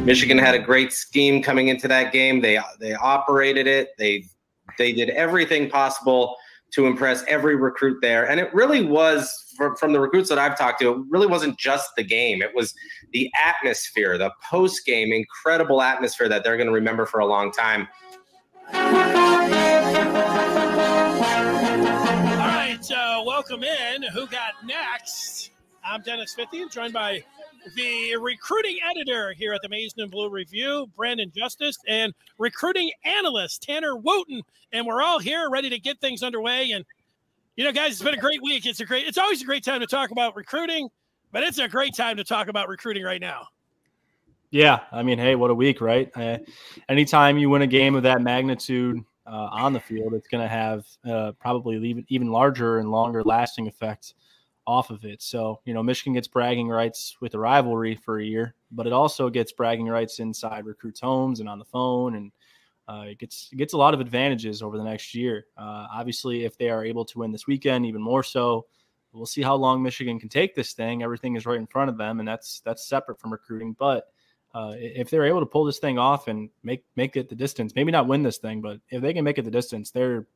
Michigan had a great scheme coming into that game. They operated it. They did everything possible to impress every recruit there. And it really was, from the recruits that I've talked to, it really wasn't just the game. It was the atmosphere, the post-game, incredible atmosphere that they're going to remember for a long time. All right, welcome in. Who got next? I'm Dennis Fithian, joined by the recruiting editor here at the Maize and Blue Review, Brandon Justice, and recruiting analyst, Tanner Wooten. And we're all here ready to get things underway. And, you know, guys, it's been a great week. It's always a great time to talk about recruiting, but it's a great time to talk about recruiting right now. Yeah, I mean, hey, what a week, right? Anytime you win a game of that magnitude on the field, it's going to have probably even larger and longer lasting effects off of it. So, you know, Michigan gets bragging rights with a rivalry for a year, but it also gets bragging rights inside recruits' homes and on the phone, and it gets a lot of advantages over the next year. Obviously, if they are able to win this weekend, even more so. We'll see how long Michigan can take this thing. Everything is right in front of them, and that's separate from recruiting. But if they're able to pull this thing off and make it the distance, maybe not win this thing, but if they can make it the distance, they're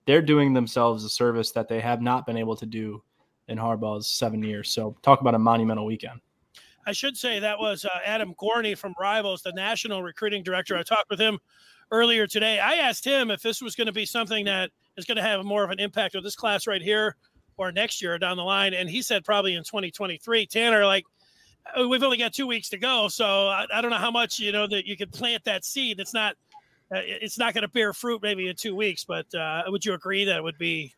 doing themselves a service that they have not been able to do in Harbaugh's 7 years. So talk about a monumental weekend. I should say that was Adam Gorney from Rivals, the national recruiting director. I talked with him earlier today. I asked him if this was going to be something that is going to have more of an impact with this class right here or next year down the line. And he said probably in 2023. Tanner, like, we've only got 2 weeks to go. So I don't know how much, you know, that you could plant that seed. It's not going to bear fruit maybe in 2 weeks, but would you agree that it would be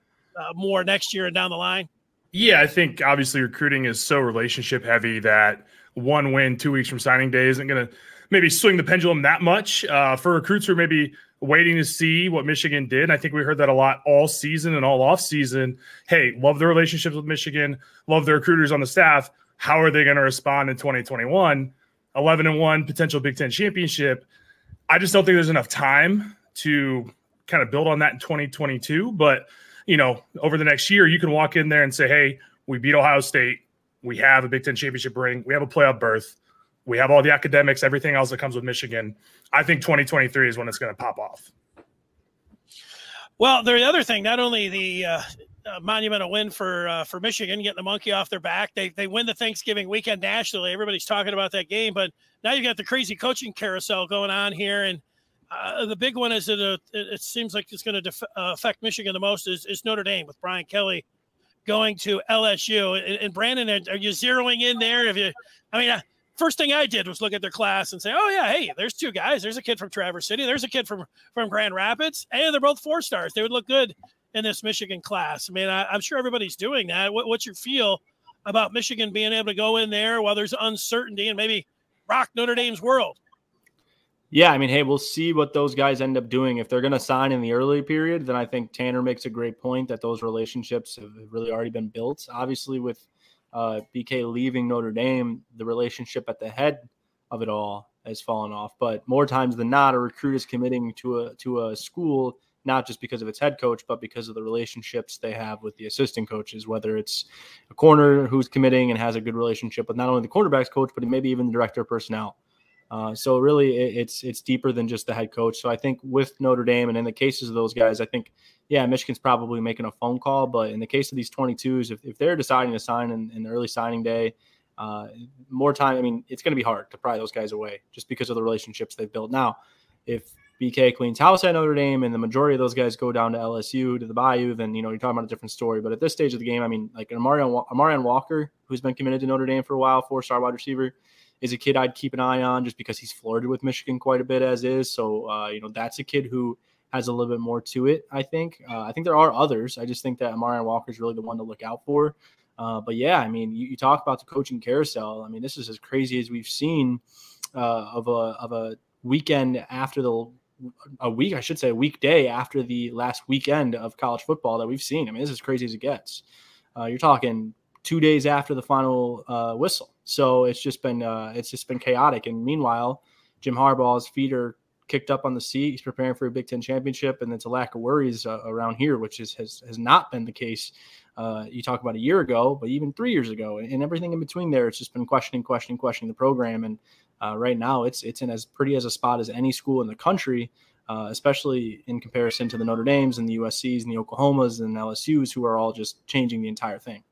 more next year and down the line? Yeah, I think obviously recruiting is so relationship heavy that one win 2 weeks from signing day isn't going to maybe swing the pendulum that much. For recruits who are maybe waiting to see what Michigan did, I think we heard that a lot all season and all off season. Hey, love the relationships with Michigan, love the recruiters on the staff. How are they going to respond in 2021? 11-1 potential Big Ten championship. I just don't think there's enough time to kind of build on that in 2022. But you know, over the next year, you can walk in there and say, hey, we beat Ohio State. We have a Big Ten championship ring. We have a playoff berth. We have all the academics, everything else that comes with Michigan. I think 2023 is when it's going to pop off. Well, the other thing, not only the monumental win for Michigan, getting the monkey off their back, they win the Thanksgiving weekend nationally. Everybody's talking about that game, but now you've got the crazy coaching carousel going on here, and the big one is that it seems like it's going to affect Michigan the most is Notre Dame with Brian Kelly going to LSU. And Brandon, are you zeroing in there? First thing I did was look at their class and say, oh, yeah, hey, there's two guys. There's a kid from Traverse City. There's a kid from Grand Rapids. Hey, they're both 4 stars. They would look good in this Michigan class. I mean, I'm sure everybody's doing that. What's your feel about Michigan being able to go in there while there's uncertainty and maybe rock Notre Dame's world? Yeah, I mean, hey, we'll see what those guys end up doing. If they're going to sign in the early period, then I think Tanner makes a great point that those relationships have really already been built. Obviously, with BK leaving Notre Dame, the relationship at the head of it all has fallen off. But more times than not, a recruit is committing to a school, not just because of its head coach, but because of the relationships they have with the assistant coaches, whether it's a corner who's committing and has a good relationship with not only the quarterback's coach, but maybe even the director of personnel. So really it's deeper than just the head coach. So I think with Notre Dame and in the cases of those guys, I think, yeah, Michigan's probably making a phone call. But in the case of these 22s, if they're deciding to sign in the early signing day, more time, I mean, it's going to be hard to pry those guys away just because of the relationships they've built. Now, if BK cleans house at Notre Dame and the majority of those guys go down to LSU, to the Bayou, then, you know, you're talking about a different story. But at this stage of the game, I mean, like Amarian Walker, who's been committed to Notre Dame for a while, 4-star wide receiver, is a kid I'd keep an eye on just because he's flirted with Michigan quite a bit as is. So, you know, that's a kid who has a little bit more to it, I think. I think there are others. I just think that Amarian Walker is really the one to look out for. But, yeah, I mean, you talk about the coaching carousel. I mean, this is as crazy as we've seen of a weekend after a weekday after the last weekend of college football that we've seen. I mean, this is as crazy as it gets. You're talking 2 days after the final whistle. So it's just been chaotic. And meanwhile, Jim Harbaugh's feet are kicked up on the seat. He's preparing for a Big Ten championship, and it's a lack of worries around here, which has not been the case. You talk about a year ago, but even 3 years ago, and everything in between there, it's just been questioning the program. And right now it's in as pretty as a spot as any school in the country, especially in comparison to the Notre Dames and the USCs and the Oklahomas and LSUs, who are all just changing the entire thing.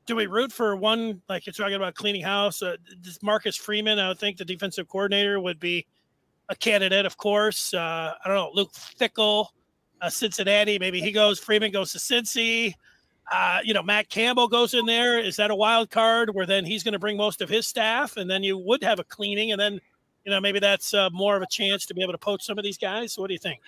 Do we root for one, like you're talking about cleaning house? This Marcus Freeman, I would think the defensive coordinator would be a candidate, of course. I don't know, Luke Fickell, Cincinnati, maybe he goes, Freeman goes to Cincy. Matt Campbell goes in there. Is that a wild card where then he's going to bring most of his staff and then you would have a cleaning and then, maybe that's more of a chance to be able to poach some of these guys? So what do you think?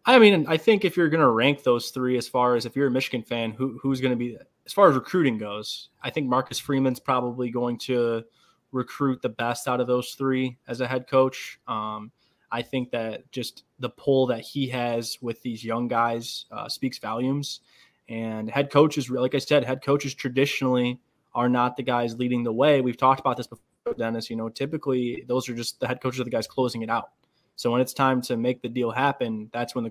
I mean, I think if you're going to rank those three, as far as if you're a Michigan fan, who's going to be, as far as recruiting goes, I think Marcus Freeman's probably going to recruit the best out of those three as a head coach. I think that just the pull that he has with these young guys speaks volumes. And head coaches, like I said, head coaches traditionally are not the guys leading the way. We've talked about this before, Dennis. Typically those are just the head coaches are the guys closing it out. So when it's time to make the deal happen, that's when the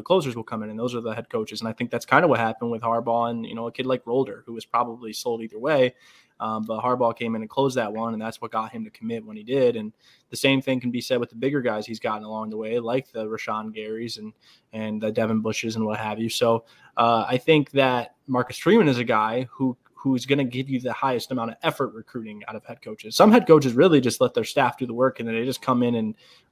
closers will come in, and those are the head coaches. And I think that's kind of what happened with Harbaugh and a kid like Rolder, who was probably sold either way. But Harbaugh came in and closed that one, and that's what got him to commit when he did. And the same thing can be said with the bigger guys he's gotten along the way, like the Rashawn Garys and the Devin Bushes and what have you. So I think that Marcus Freeman is a guy who's going to give you the highest amount of effort recruiting out of head coaches. Some head coaches really just let their staff do the work, and then they just come in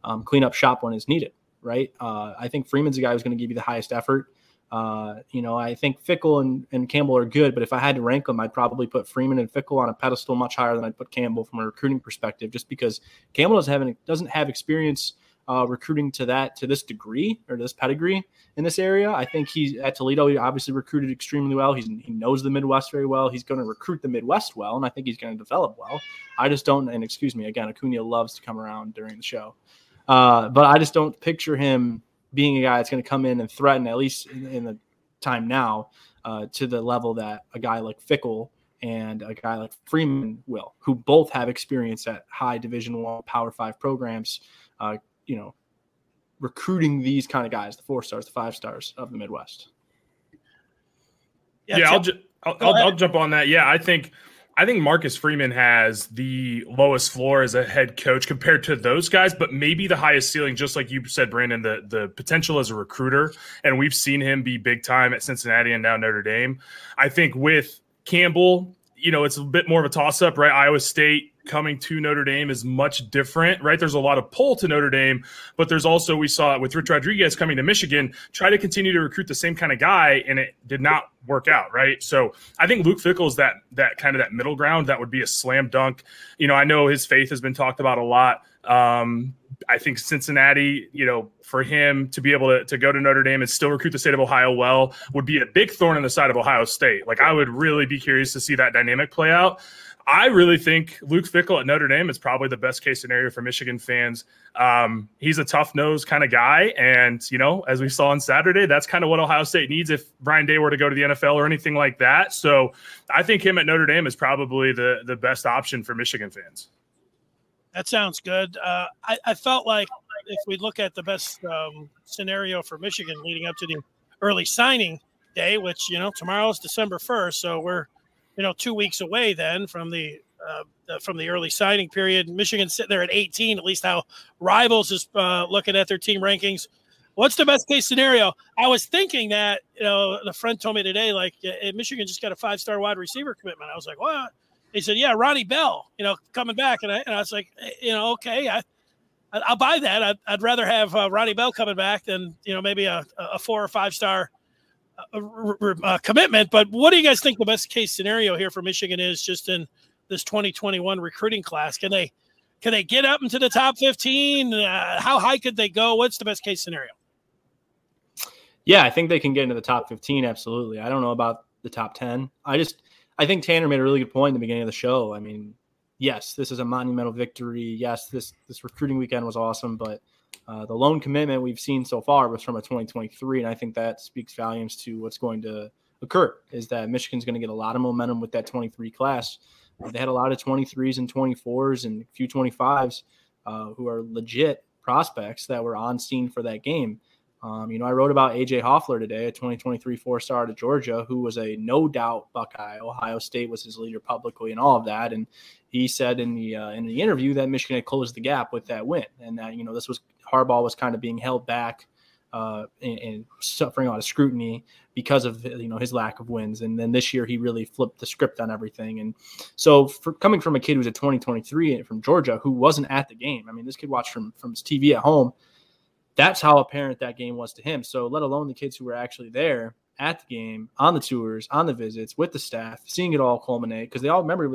and clean up shop when it's needed, right? I think Freeman's a guy who's going to give you the highest effort. I think Fickell and Campbell are good, but if I had to rank them, I'd probably put Freeman and Fickell on a pedestal much higher than I'd put Campbell from a recruiting perspective, just because Campbell doesn't have experience recruiting to this degree or this pedigree in this area. I think he's at Toledo. He obviously recruited extremely well. He knows the Midwest very well. He's going to recruit the Midwest well, and I think he's going to develop well. I just don't, and excuse me, again, Acuna loves to come around during the show. But I just don't picture him being a guy that's going to come in and threaten, at least in the time now, to the level that a guy like Fickell and a guy like Freeman will, who both have experience at high Division I, Power 5 programs, recruiting these kind of guys, the 4 stars, the 5 stars of the Midwest. Yeah, I'll jump on that. Yeah, I think Marcus Freeman has the lowest floor as a head coach compared to those guys, but maybe the highest ceiling, just like you said, Brandon, the potential as a recruiter. And we've seen him be big time at Cincinnati and now Notre Dame. I think with Campbell, it's a bit more of a toss-up, right? Iowa State coming to Notre Dame is much different, right? There's a lot of pull to Notre Dame, but there's also, we saw it with Rich Rodriguez coming to Michigan, try to continue to recruit the same kind of guy, and it did not work out, right? So I think Luke Fickell is that kind of that middle ground. That would be a slam dunk. I know his faith has been talked about a lot. I think Cincinnati, for him to be able to go to Notre Dame and still recruit the state of Ohio well would be a big thorn in the side of Ohio State. Like, I would really be curious to see that dynamic play out. I really think Luke Fickell at Notre Dame is probably the best case scenario for Michigan fans. He's a tough-nosed kind of guy, and, as we saw on Saturday, that's kind of what Ohio State needs if Brian Day were to go to the NFL or anything like that. So I think him at Notre Dame is probably the best option for Michigan fans. That sounds good. I felt like if we look at the best scenario for Michigan leading up to the early signing day, which, tomorrow's December 1st, so we're, 2 weeks away then from the early signing period. Michigan's sitting there at 18, at least how Rivals is looking at their team rankings. What's the best case scenario? I was thinking that, the friend told me today, like, Michigan just got a 5-star wide receiver commitment. I was like, what? He said, yeah, Ronnie Bell, coming back. And I was like, okay, I'll buy that. I'd rather have Ronnie Bell coming back than, maybe a 4 or 5-star commitment. But what do you guys think the best case scenario here for Michigan is just in this 2021 recruiting class? Can they get up into the top 15? How high could they go? What's the best case scenario? Yeah, I think they can get into the top 15. Absolutely. I don't know about the top 10. I think Tanner made a really good point in the beginning of the show. I mean, yes, this is a monumental victory. Yes, this recruiting weekend was awesome, but the lone commitment we've seen so far was from a 2023, and I think that speaks volumes to what's going to occur, is that Michigan's going to get a lot of momentum with that 23 class. They had a lot of 23s and 24s and a few 25s who are legit prospects that were on scene for that game. I wrote about A.J. Hoffler today, a 2023 four-star to Georgia, who was a no-doubt Buckeye. Ohio State was his leader publicly and all of that. And he said in the interview that Michigan had closed the gap with that win, and that this was Harbaugh was kind of being held back and suffering a lot of scrutiny because of his lack of wins. And then this year he really flipped the script on everything. And so coming from a kid who's a 2023 from Georgia who wasn't at the game, I mean, this kid watched from his TV at home. That's how apparent that game was to him. So let alone the kids who were actually there at the game, on the tours, on the visits, with the staff, seeing it all culminate. Because they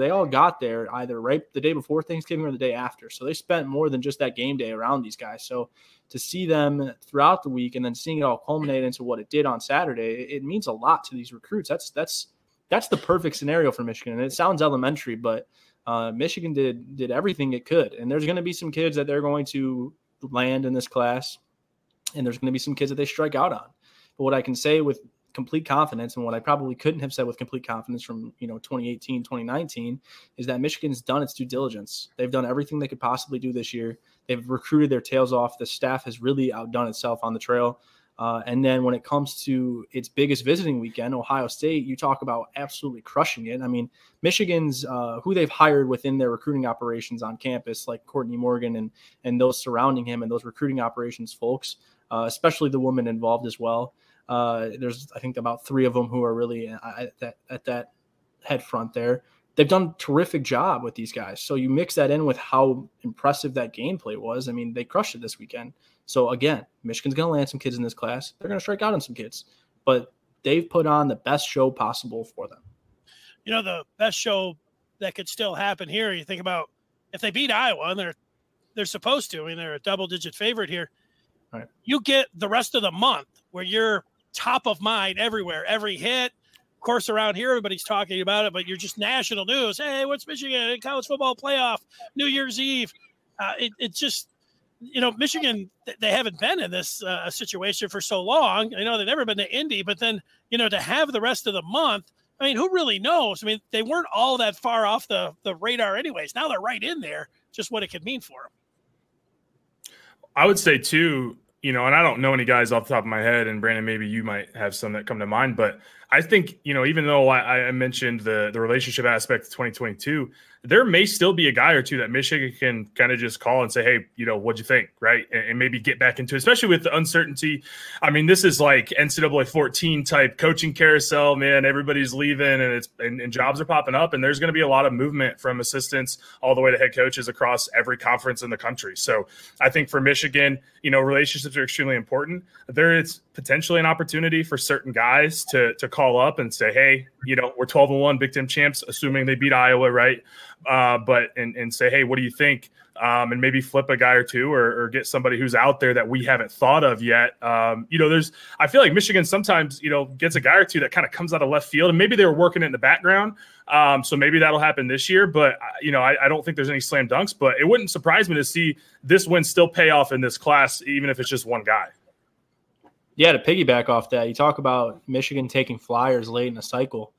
all got there either right the day before Thanksgiving or the day after. So they spent more than just that game day around these guys. So to see them throughout the week and then seeing it all culminate into what it did on Saturday, it means a lot to these recruits. That's the perfect scenario for Michigan. And it sounds elementary, but Michigan did everything it could. And there's going to be some kids that they're going to land in this class, and there's going to be some kids that they strike out on. But what I can say with complete confidence, and what I probably couldn't have said with complete confidence from 2018, 2019, is that Michigan's done its due diligence. They've done everything they could possibly do this year. They've recruited their tails off. The staff has really outdone itself on the trail. And then when it comes to its biggest visiting weekend, Ohio State, you talk about absolutely crushing it. I mean, Michigan's who they've hired within their recruiting operations on campus, like Courtney Morgan and those surrounding him and those recruiting operations folks, especially the woman involved as well. There's, I think, about 3 of them who are really at that head front there. They've done a terrific job with these guys. So you mix that in with how impressive that gameplay was. I mean, they crushed it this weekend. So again, Michigan's going to land some kids in this class. They're going to strike out on some kids, but they've put on the best show possible for them. The best show that could still happen here. You think about if they beat Iowa, and they're supposed to. I mean, they're a double-digit favorite here. Right. You get the rest of the month where you're top of mind everywhere, every hit. Of course, around here, everybody's talking about it, but you're just national news. Hey, what's Michigan? College football playoff, New Year's Eve. It's just, Michigan, they haven't been in this situation for so long. I know they've never been to Indy, but then, to have the rest of the month, I mean, who really knows? I mean, they weren't all that far off the radar anyways. Now they're right in there, just what it could mean for them. I would say, too, and I don't know any guys off the top of my head, and Brandon, maybe you might have some that come to mind, but I think, even though I mentioned the relationship aspect of 2022, there may still be a guy or two that Michigan can kind of just call and say, hey, what'd you think, right? And maybe get back into it, especially with the uncertainty. I mean, this is like NCAA 14 type coaching carousel, man. Everybody's leaving and jobs are popping up, and there's going to be a lot of movement from assistants all the way to head coaches across every conference in the country. So I think for Michigan, relationships are extremely important. There is potentially an opportunity for certain guys to call up and say, hey, we're 12-1 Big Ten champs, assuming they beat Iowa, right? But say, hey, what do you think? And maybe flip a guy or two or get somebody who's out there that we haven't thought of yet. I feel like Michigan sometimes, gets a guy or two that kind of comes out of left field, and maybe they were working it in the background. So maybe that'll happen this year, but I don't think there's any slam dunks, but it wouldn't surprise me to see this win still pay off in this class, even if it's just one guy. Yeah, to piggyback off that, you talk about Michigan taking flyers late in the cycle.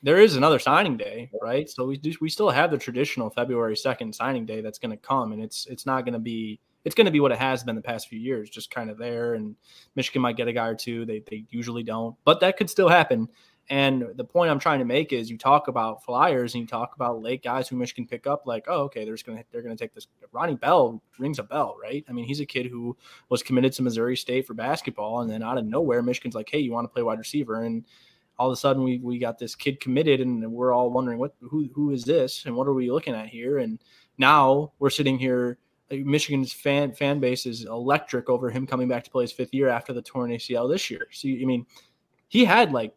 There is another signing day, right? So we still have the traditional February 2nd signing day that's going to come, and it's not going to be – it's going to be what it has been the past few years, just kind of there, and Michigan might get a guy or two. They usually don't, but that could still happen. And the point I'm trying to make is you talk about flyers and you talk about late guys who Michigan pick up, like, oh, okay, they're going to take this. Ronnie Bell rings a bell, right? I mean, he's a kid who was committed to Missouri State for basketball, and then out of nowhere, Michigan's like, hey, you want to play wide receiver? And all of a sudden we got this kid committed, and we're all wondering who is this and what are we looking at here? And now we're sitting here. Michigan's fan base is electric over him coming back to play his 5th year after the torn ACL this year. So, I mean, he had like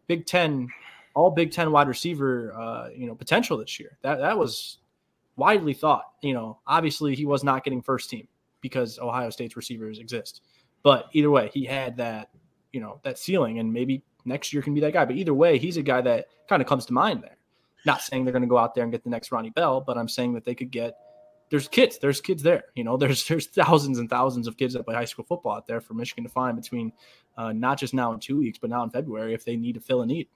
all Big Ten wide receiver, potential this year. That was widely thought. Obviously he was not getting first team because Ohio State's receivers exist. But either way, he had that ceiling, and maybe next year can be that guy. But either way, he's a guy that kind of comes to mind there. Not saying they're going to go out there and get the next Ronnie Bell, but I'm saying that they could get. There's kids there. There's thousands and thousands of kids that play high school football out there for Michigan to find between not just now in 2 weeks, but now in February if they need to fill a need.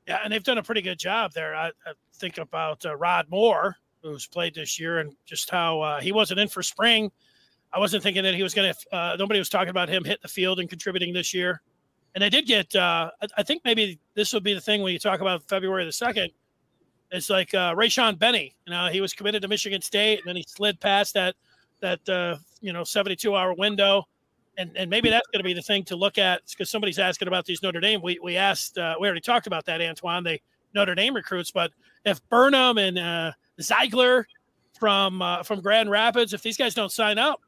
Yeah, and they've done a pretty good job there. I think about Rod Moore, who's played this year, and just how he wasn't in for spring. I wasn't thinking that he was going to. Nobody was talking about him hitting the field and contributing this year. And they did get. I think maybe this would be the thing when you talk about February the 2nd. It's like Rayshon Benny. He was committed to Michigan State, and then he slid past that 72-hour window. And maybe that's going to be the thing to look at, because somebody's asking about these Notre Dame. We asked, we already talked about that, Antoine, the Notre Dame recruits. But if Burnham and Ziegler from Grand Rapids, if these guys don't sign up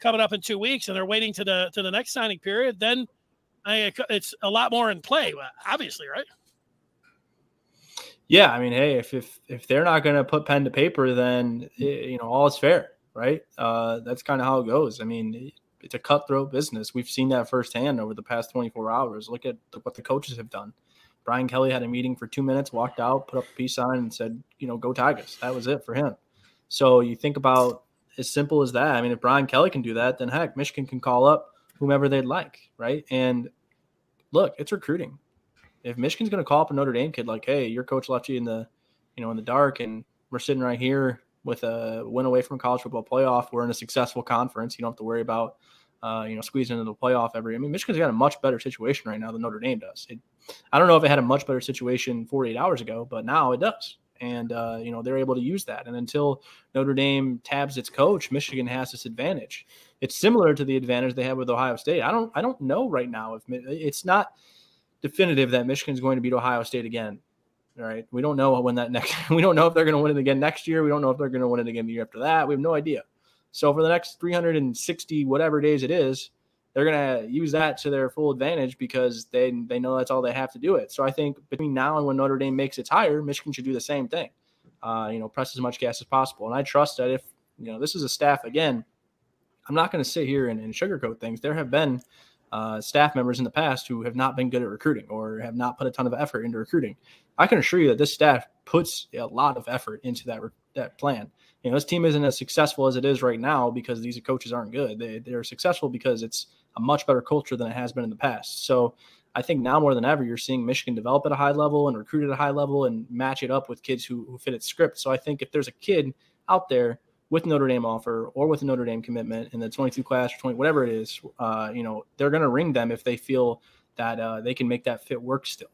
coming up in 2 weeks and they're waiting to the next signing period, then it's a lot more in play, obviously, right? Yeah, I mean, hey, if they're not going to put pen to paper, then all is fair, right? That's kind of how it goes. I mean, it's a cutthroat business. We've seen that firsthand over the past 24 hours. Look at what the coaches have done. Brian Kelly had a meeting for 2 minutes, walked out, put up a peace sign, and said, go Tigers. That was it for him. So you think about as simple as that. I mean, if Brian Kelly can do that, then heck, Michigan can call up whomever they'd like, right? And look, it's recruiting. If Michigan's going to call up a Notre Dame kid like, hey, your coach left you in the dark, and we're sitting right here with a win away from college football playoff, we're in a successful conference. You don't have to worry about, squeezing into the playoff Michigan's got a much better situation right now than Notre Dame does. I don't know if it had a much better situation 48 hours ago, but now it does. And, they're able to use that. And until Notre Dame tabs its coach, Michigan has this advantage. It's similar to the advantage they have with Ohio State. I don't know right now if it's not definitive that Michigan's going to beat Ohio State again. All right. We don't know when we don't know if they're going to win it again next year. We don't know if they're going to win it again the year after that. We have no idea. So for the next 360 whatever days it is, they're going to use that to their full advantage because they know that's all they have to do it. So I think between now and when Notre Dame makes its hire, Michigan should do the same thing. Press as much gas as possible. And I trust that if, this is a staff, again, I'm not going to sit here and sugarcoat things. There have been staff members in the past who have not been good at recruiting or have not put a ton of effort into recruiting. I can assure you that this staff puts a lot of effort into that plan. This team isn't as successful as it is right now because these coaches aren't good. They're successful because it's a much better culture than it has been in the past. So I think now more than ever, you're seeing Michigan develop at a high level and recruit at a high level and match it up with kids who fit its script. So I think if there's a kid out there with Notre Dame offer or with a Notre Dame commitment in the 22 class or 20, whatever it is, they're going to ring them if they feel that they can make that fit work still.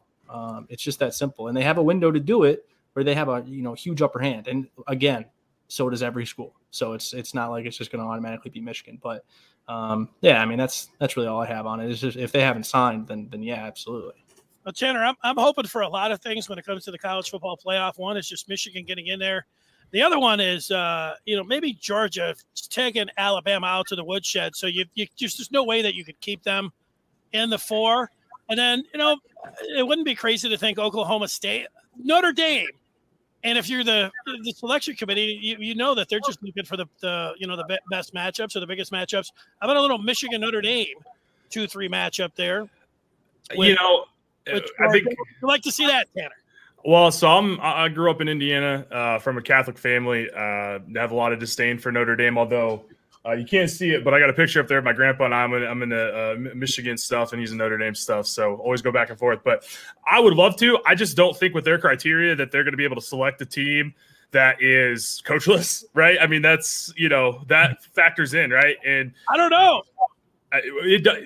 It's just that simple. And they have a window to do it where they have a, huge upper hand. And again, so does every school. So it's not like it's just going to automatically be Michigan. But that's really all I have on it. It's just if they haven't signed, then yeah, absolutely. Well, Tanner, I'm hoping for a lot of things when it comes to the college football playoff. One is just Michigan getting in there. The other one is, maybe Georgia taking Alabama out to the woodshed. So there's no way that you could keep them in the 4. And then, it wouldn't be crazy to think Oklahoma State, Notre Dame. And if you're the selection committee, you know that they're just looking for the best matchups or the biggest matchups. How about a little Michigan Notre Dame 2-3 matchup there? I think I'd like to see that, Tanner. Well, so I grew up in Indiana from a Catholic family. I have a lot of disdain for Notre Dame, although you can't see it, but I got a picture up there of my grandpa, and I'm in the Michigan stuff, and he's in Notre Dame stuff, so always go back and forth. But I would love to. I just don't think with their criteria that they're going to be able to select a team that is coachless, right? I mean, that's, that factors in, right? And I don't know.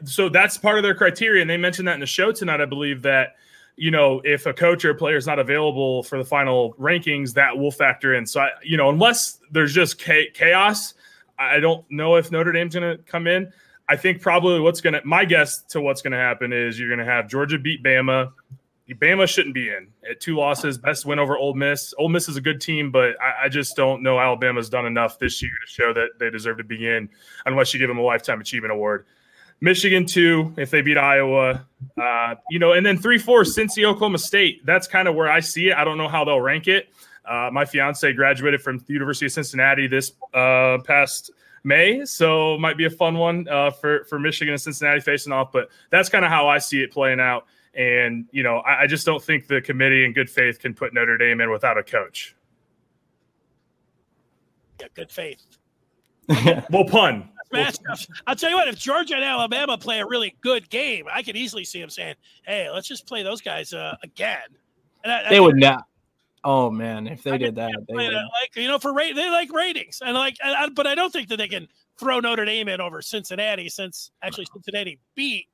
So that's part of their criteria, and they mentioned that in the show tonight, I believe, that if a coach or a player is not available for the final rankings, that will factor in. So, unless there's just chaos, I don't know if Notre Dame's going to come in. I think probably my guess to what's going to happen is you're going to have Georgia beat Bama. Bama shouldn't be in at 2 losses, best win over Ole Miss. Ole Miss is a good team, but I just don't know Alabama's done enough this year to show that they deserve to be in unless you give them a Lifetime Achievement Award. Michigan 2, if they beat Iowa, and then 3-4, Cincy, Oklahoma State. That's kind of where I see it. I don't know how they'll rank it. My fiance graduated from the University of Cincinnati this past May, so might be a fun one for Michigan and Cincinnati facing off. But that's kind of how I see it playing out. And, I just don't think the committee in good faith can put Notre Dame in without a coach. Yeah, good faith. Well, pun. Matchups. I'll tell you what, if Georgia and Alabama play a really good game, I could easily see them saying, hey, let's just play those guys again. And they would not. Oh, man, if they did that. They would. They like ratings. And but I don't think that they can throw Notre Dame in over Cincinnati, since actually Cincinnati beat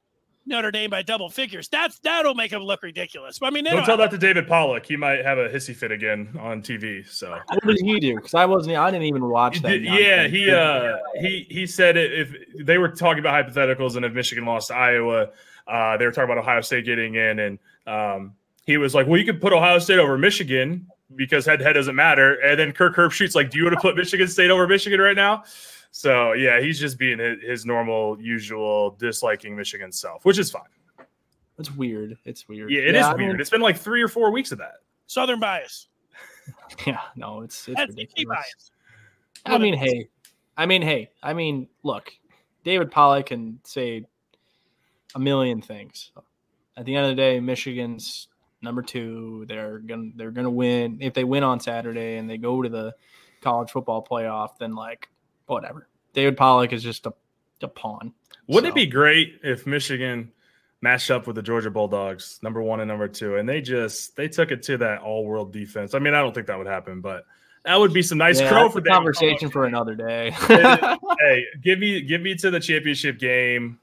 Notre Dame by double figures. That'll make them look ridiculous. I mean, don't tell that to David Pollock. He might have a hissy fit again on TV. So what did he do? Because I didn't even watch that. Yeah, he said if they were talking about hypotheticals, and if Michigan lost to Iowa, they were talking about Ohio State getting in, and he was like, well, you could put Ohio State over Michigan because head-to-head doesn't matter. And then Kirk Herbstreit's like, do you want to put Michigan State over Michigan right now? So, yeah, he's just being his normal, usual disliking Michigan self, which is fine. It's weird. It's weird. Yeah, it is weird. It's been like 3 or 4 weeks of that. Southern bias. Yeah, no, it's ridiculous. Bias. I mean, look, David Pollock can say a million things. At the end of the day, Michigan's number 2. They're gonna win. If they win on Saturday and they go to the college football playoff, then like whatever. David Pollock is just a pawn. Wouldn't it be great if Michigan matched up with the Georgia Bulldogs, number 1 and number 2, and they took it to that all-world defense? I mean, I don't think that would happen, but that would be some nice crow for David conversation Pollock. For another day. Hey, give me to the championship game.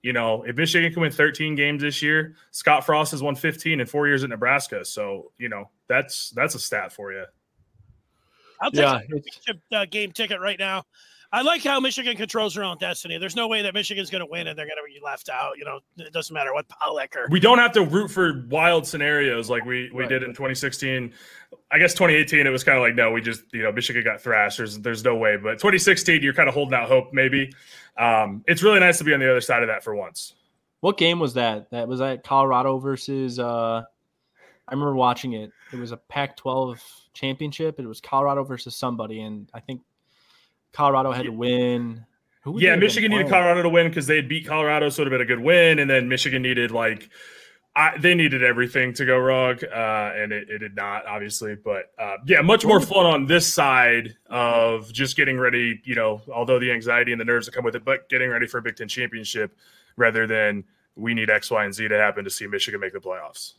You know, if Michigan can win 13 games this year, Scott Frost has won 15 in 4 years at Nebraska. So, you know, that's a stat for you. I'll take a game ticket right now. I like how Michigan controls their own destiny. There's no way that Michigan's going to win and they're going to be left out. You know, it doesn't matter what Pollock or. We don't have to root for wild scenarios like we did in 2016. I guess 2018, it was kind of like, no, we just, Michigan got thrashed. There's no way. But 2016, you're kind of holding out hope maybe. It's really nice to be on the other side of that for once. What game was that? That was at Colorado versus I remember watching it. It was a Pac-12 championship. It was Colorado versus somebody, and I think Colorado had to win. Michigan needed Colorado to win because they had beat Colorado, so it would have been a good win. And then Michigan needed they needed everything to go wrong, and it did not, obviously. But much more fun on this side of just getting ready. Although the anxiety and the nerves that come with it, but getting ready for a Big Ten championship rather than we need X, Y, and Z to happen to see Michigan make the playoffs.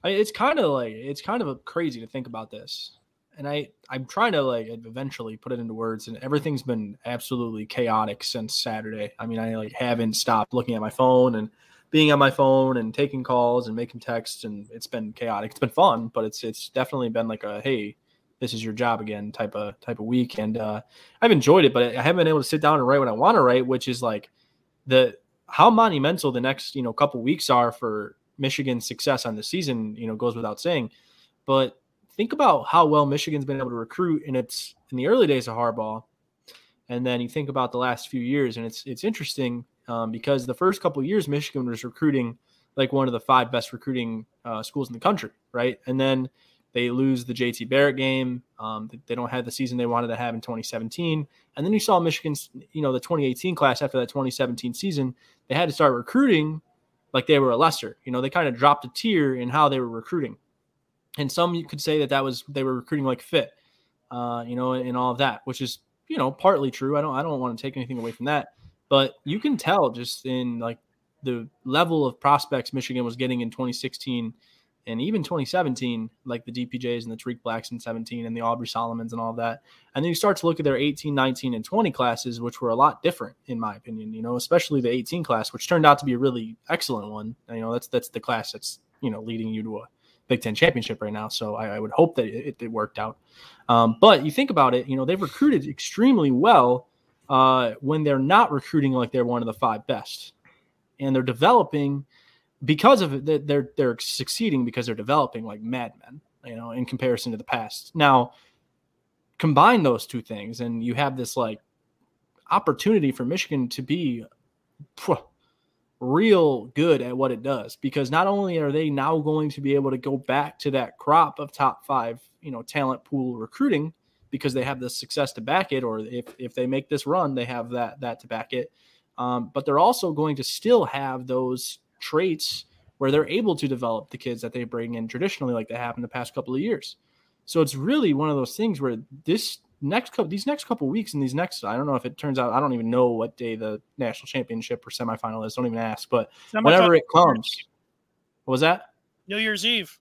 It's kind of crazy to think about this. And I'm trying to eventually put it into words, and everything's been absolutely chaotic since Saturday. I mean, I haven't stopped looking at my phone and being on my phone and taking calls and making texts, and it's been chaotic. It's been fun, but it's definitely been like a, hey, this is your job again type of week. And I've enjoyed it, but I haven't been able to sit down and write what I want to write, which is like how monumental the next, couple weeks are for Michigan's success on the season, goes without saying. But think about how well Michigan's been able to recruit in the early days of Harbaugh. And then you think about the last few years, and it's interesting because the first couple of years, Michigan was recruiting like one of the 5 best recruiting schools in the country, right? And then they lose the JT Barrett game. They don't have the season they wanted to have in 2017. And then you saw Michigan's, the 2018 class after that 2017 season, they had to start recruiting like they were a lesser. They kind of dropped a tier in how they were recruiting. And some you could say that was they were recruiting like fit, and all of that, which is, partly true. I don't want to take anything away from that. But you can tell just in like the level of prospects Michigan was getting in 2016 and even 2017, like the DPJs and the Tariq Blacks in 17 and the Aubrey Solomons and all of that. And then you start to look at their 18, 19, and 20 classes, which were a lot different, in my opinion, especially the 18 class, which turned out to be a really excellent one. That's the class that's, leading you to a Big Ten championship right now. So I would hope that it worked out. But you think about it, they've recruited extremely well when they're not recruiting like they're one of the 5 best. And they're developing because of it, they're succeeding because they're developing like madmen, in comparison to the past. Now, combine those two things, and you have this like opportunity for Michigan to be real good at what it does, because not only are they now going to be able to go back to that crop of top 5, talent pool recruiting because they have the success to back it, or if they make this run, they have that to back it. But they're also going to still have those traits where they're able to develop the kids that they bring in traditionally, like they have in the past couple of years. So it's really one of these next couple weeks and these next, I don't know if it turns out, I don't even know what day the national championship or semifinal is. Don't even ask, but whenever it comes, what was that? New Year's Eve.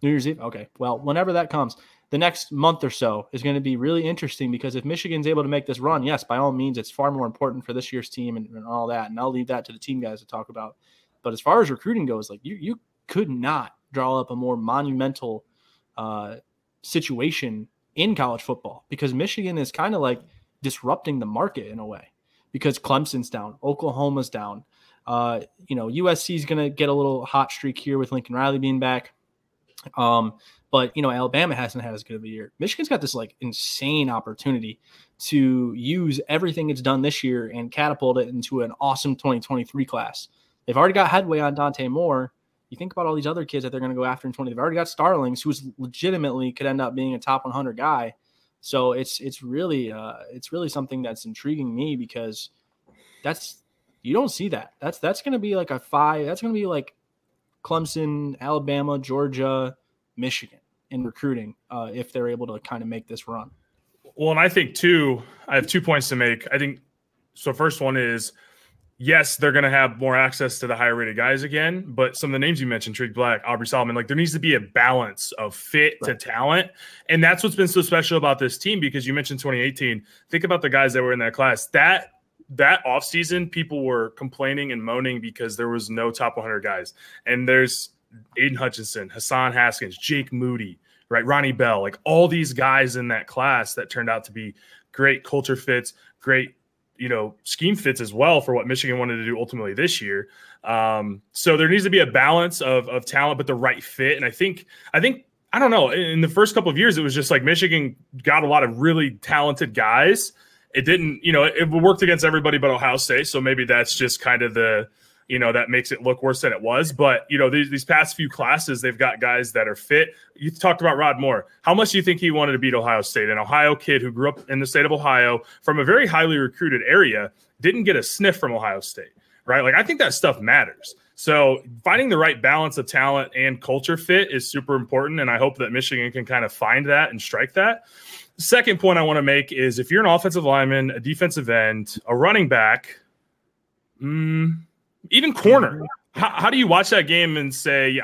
Okay. Well, whenever that comes, the next month or so is going to be really interesting, because if Michigan's able to make this run, yes, by all means, it's far more important for this year's team and all that. And I'll leave that to the team guys to talk about. But as far as recruiting goes, like you could not draw up a more monumental situation in college football, because Michigan is kind of like disrupting the market in a way, because Clemson's down, Oklahoma's down. USC is going to get a little hot streak here with Lincoln Riley being back. But, Alabama hasn't had as good of a year. Michigan's got this like insane opportunity to use everything it's done this year and catapult it into an awesome 2023 class. They've already got headway on Dante Moore. You think about all these other kids that they're going to go after in 20. They've already got Starlings, who's legitimately could end up being a top 100 guy. So it's really something that's intriguing me, because you don't see that. That's going to be like a 5. That's going to be like Clemson, Alabama, Georgia, Michigan in recruiting, if they're able to kind of make this run. Well, and I think too, I have 2 points to make. I think so. First one is, yes, they're going to have more access to the higher rated guys again, but some of the names you mentioned, Tariq Black, Aubrey Solomon, like there needs to be a balance of fit to talent. And that's what's been so special about this team, because you mentioned 2018. Think about the guys that were in that class. That offseason, people were complaining and moaning because there was no top 100 guys. And there's Aiden Hutchinson, Hassan Haskins, Jake Moody, right? Ronnie Bell, like all these guys in that class that turned out to be great culture fits, great, scheme fits as well for what Michigan wanted to do ultimately this year. So there needs to be a balance of talent, but the right fit. And I think, I don't know, in the first couple of years, it was just like Michigan got a lot of really talented guys. It didn't, it worked against everybody but Ohio State. So maybe that's just kind of that makes it look worse than it was. But, these past few classes, they've got guys that are fit. You talked about Rod Moore. How much do you think he wanted to beat Ohio State? An Ohio kid who grew up in the state of Ohio from a very highly recruited area, didn't get a sniff from Ohio State, right? Like, I think that stuff matters. So finding the right balance of talent and culture fit is super important. And I hope that Michigan can kind of find that and strike that. Second point I want to make is, if you're an offensive lineman, a defensive end, a running back, even corner, how do you watch that game and say,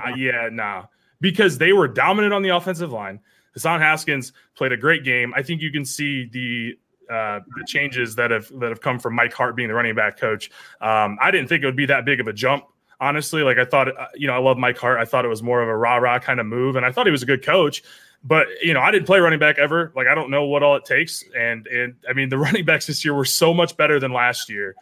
nah? Because they were dominant on the offensive line. Hassan Haskins played a great game. I think you can see the changes that have come from Mike Hart being the running back coach. I didn't think it would be that big of a jump, honestly. Like, I thought, I love Mike Hart. I thought it was more of a rah-rah kind of move, and I thought he was a good coach. But, I didn't play running back ever. Like, I don't know what all it takes. And I mean, the running backs this year were so much better than last year.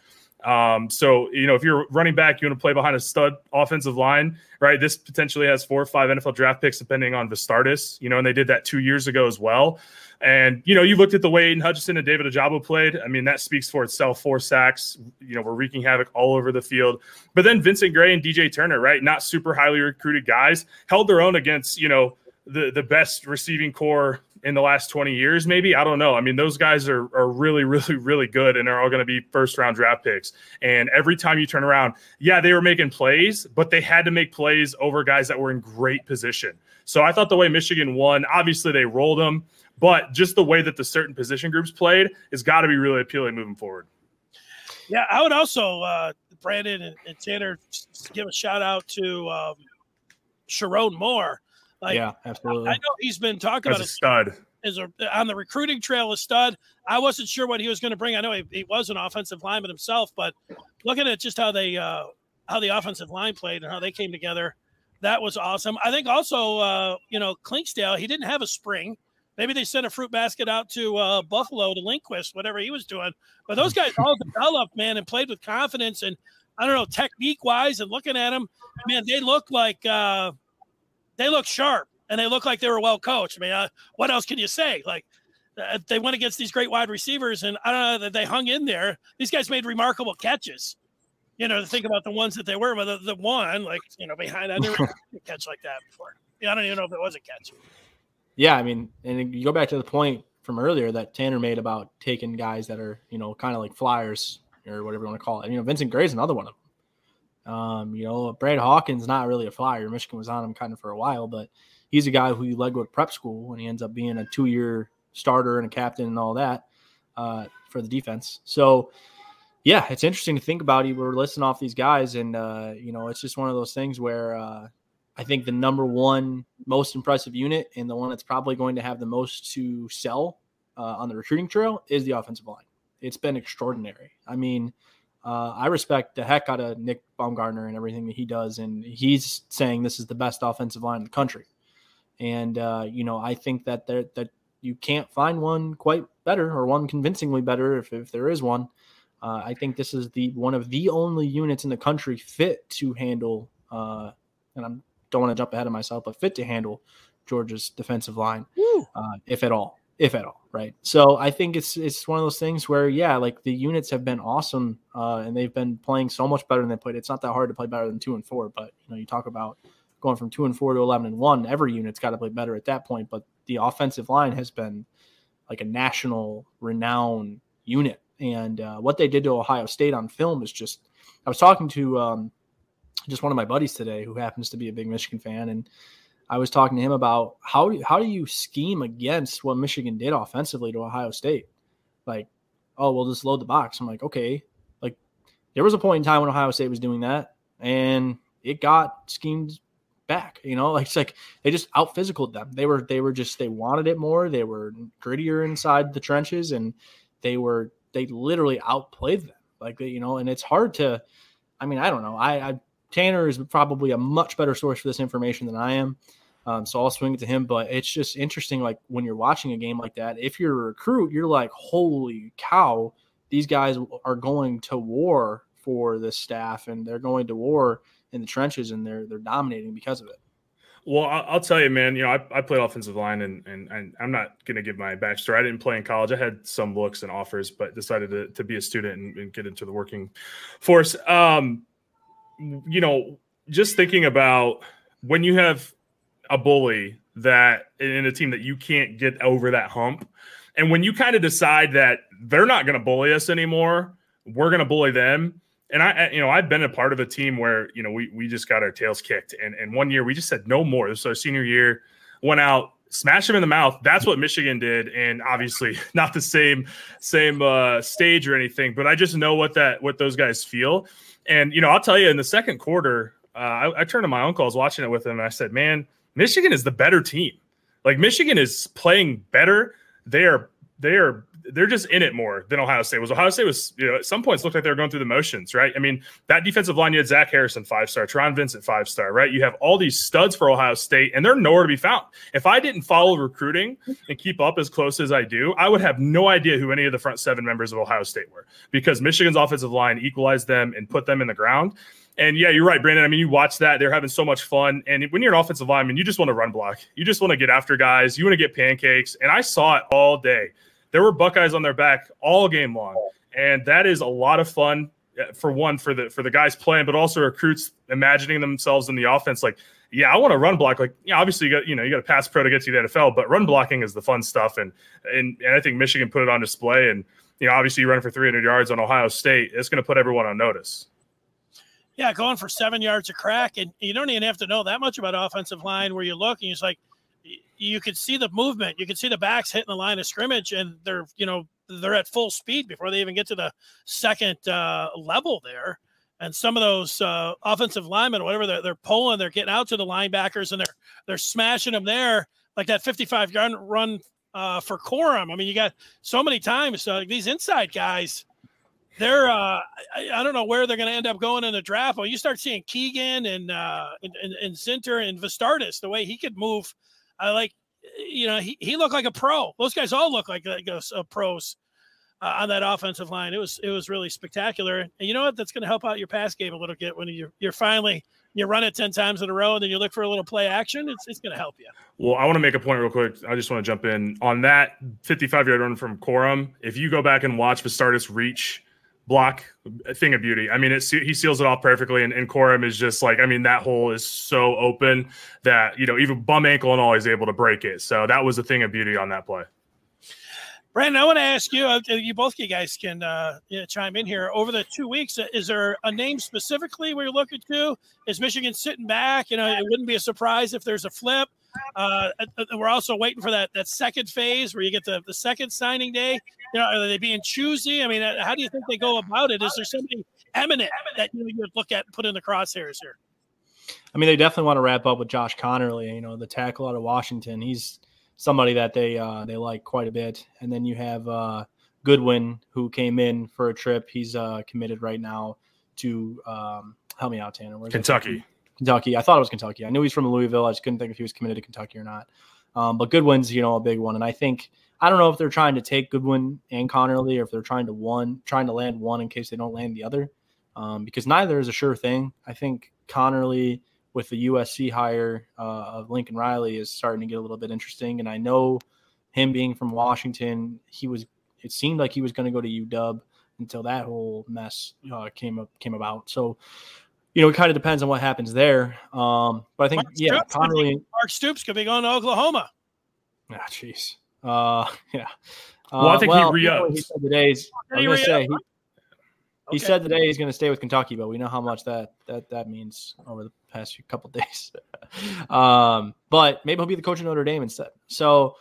So, if you're running back, you want to play behind a stud offensive line, right? This potentially has 4 or 5 NFL draft picks, depending on Vistardis, and they did that 2 years ago as well. And, you looked at the way Aiden Hutchinson and David Ojabo played. I mean, that speaks for itself. 4 sacks, we're wreaking havoc all over the field. But then Vincent Gray and DJ Turner, right? Not super highly recruited guys, held their own against, the best receiving core in the last 20 years, maybe. I don't know. I mean, those guys are really, really, really good, and they're all going to be first-round draft picks. And every time you turn around, they were making plays, but they had to make plays over guys that were in great position. So I thought the way Michigan won, obviously they rolled them, but just the way that the certain position groups played has got to be really appealing moving forward. Yeah, I would also, Brandon and Tanner, give a shout-out to Sharon Moore. Yeah, absolutely. I know he's been talking about a stud. On the recruiting trail, a stud. I wasn't sure what he was going to bring. I know he was an offensive lineman himself, but looking at just how the offensive line played and how they came together, that was awesome. I think also, Clinksdale, he didn't have a spring. Maybe they sent a fruit basket out to Buffalo to Lindquist, whatever he was doing. But those guys all developed, man, and played with confidence. And I don't know, technique-wise and looking at them, man, they look like they look sharp, and they look like they were well coached. I mean, what else can you say? Like, they went against these great wide receivers, and I don't know that they hung in there. These guys made remarkable catches. To think about the ones that they were, but the one, like, behind, I never a catch like that before. I don't even know if it was a catch. Yeah, I mean, and you go back to the point from earlier that Tanner made about taking guys that are, kind of like flyers or whatever you want to call it. Vincent Gray's another one of them. Brad Hawkins, not really a flyer. Michigan was on him kind of for a while, but he's a guy who you led with prep school, and he ends up being a 2-year starter and a captain and all that for the defense. So, yeah, it's interesting to think about. We're listing off these guys, and, it's just one of those things where I think the number one most impressive unit and the one that's probably going to have the most to sell on the recruiting trail is the offensive line. It's been extraordinary. I mean, I respect the heck out of Nick Baumgartner and everything that he does, and he's saying this is the best offensive line in the country. And, I think that you can't find one quite better or one convincingly better if there is one. I think this is one of the only units in the country fit to handle, and I don't want to jump ahead of myself, but fit to handle Georgia's defensive line, if at all, right? So I think it's one of those things where, like the units have been awesome, and they've been playing so much better than they played. It's not that hard to play better than 2-4, but you talk about going from 2-4 to 11-1. Every unit's got to play better at that point. But the offensive line has been like a national renowned unit, and what they did to Ohio State on film is just. I was talking to just one of my buddies today who happens to be a big Michigan fan, and I was talking to him about how do you scheme against what Michigan did offensively to Ohio State? Like, oh, we'll just load the box. I'm like, okay. Like, there was a point in time when Ohio State was doing that, and it got schemed back. It's like they just out physicaled them. They wanted it more. They were grittier inside the trenches, and they literally outplayed them. Like, and it's hard to. I mean, I don't know. Tanner is probably a much better source for this information than I am. So I'll swing it to him, but it's just interesting. Like when you're watching a game like that, if you're a recruit, you're like, holy cow, these guys are going to war for this staff, and they're going to war in the trenches, and they're dominating because of it. Well, I'll tell you, man, I played offensive line, and I'm not going to give my backstory. I didn't play in college. I had some looks and offers, but decided to be a student and get into the working force. Just thinking about when you have a bully that in a team that you can't get over that hump, and when you kind of decide that they're not going to bully us anymore, we're going to bully them. And I've been a part of a team where, we just got our tails kicked. And one year we just said no more. This was our senior year, went out, smashed them in the mouth. That's what Michigan did. And obviously not the same stage or anything, but I just know what those guys feel. And, I'll tell you, in the second quarter, I turned to my uncle. I was watching it with him, and I said, man, Michigan is the better team. Like, Michigan is playing better. They're just in it more than Ohio State was. Ohio State was, at some points looked like they were going through the motions, right? I mean, that defensive line, you had Zach Harrison, 5-star, Teron Vincent, 5-star, right? You have all these studs for Ohio State, and they're nowhere to be found. If I didn't follow recruiting and keep up as close as I do, I would have no idea who any of the front 7 members of Ohio State were, because Michigan's offensive line equalized them and put them in the ground. And yeah, you're right, Brandon. I mean, you watch that. They're having so much fun. And when you're an offensive lineman, you just want to run block. You just want to get after guys. You want to get pancakes. And I saw it all day. There were Buckeyes on their back all game long. And that is a lot of fun, for the guys playing, but also recruits imagining themselves in the offense. Like, yeah, I want to run block. Like, yeah, obviously you got to pass pro to get to the NFL, but run blocking is the fun stuff. And I think Michigan put it on display. And, obviously you run for 300 yards on Ohio State. It's going to put everyone on notice. Yeah, going for 7 yards a crack, and you don't even have to know that much about offensive line where you look, and it's like you could see the movement. You could see the backs hitting the line of scrimmage, and they're at full speed before they even get to the second level there. And some of those offensive linemen, whatever, they're pulling, they're getting out to the linebackers, and they're smashing them there, like that 55-yard run for Corum. I mean, you got so many times these inside guys. They're I don't know where they're going to end up going in the draft. Well, you start seeing Keegan and Zinter and Vistardis, the way he could move. He looked like a pro. Those guys all look like pros on that offensive line. It was really spectacular. And you know what? That's going to help out your pass game a little bit when you're finally you run it 10 times in a row and then you look for a little play action. It's going to help you. Well, I want to make a point real quick. I just want to jump in on that 55-yard run from Corum. If you go back and watch Vistardis reach block, a thing of beauty. I mean, he seals it off perfectly, and Corum is just like, I mean, that hole is so open that, even bum ankle and all, he's able to break it. So that was a thing of beauty on that play. Brandon, I want to ask you, both you guys can chime in here. Over the 2 weeks, is there a name specifically we're looking to? Is Michigan sitting back? It wouldn't be a surprise if there's a flip. We're also waiting for that second phase where you get the second signing day. Are they being choosy? I mean, how do you think they go about it? Is there somebody eminent that you would look at and put in the crosshairs here? I mean, they definitely want to wrap up with Josh Connerly, the tackle out of Washington. He's somebody that they like quite a bit. And then you have Goodwin, who came in for a trip. He's committed right now to help me out, Tanner. Where's Kentucky. Kentucky. I thought it was Kentucky. I knew he's from Louisville. I just couldn't think if he was committed to Kentucky or not. But Goodwin's, a big one. And I don't know if they're trying to take Goodwin and Connerly or if they're trying to land one in case they don't land the other. Because neither is a sure thing. I think Connerly with the USC hire of Lincoln Riley is starting to get a little bit interesting. And I know him being from Washington, it seemed like he was going to go to UW until that whole mess came about. So, it kind of depends on what happens there. But I think, Connerly. Mark Stoops could be going to Oklahoma. Ah, jeez. Yeah. Well, I think he re-upped. He said today. He said today he's going to stay with Kentucky, but we know how much that means over the past couple of days. But maybe he'll be the coach of Notre Dame instead. So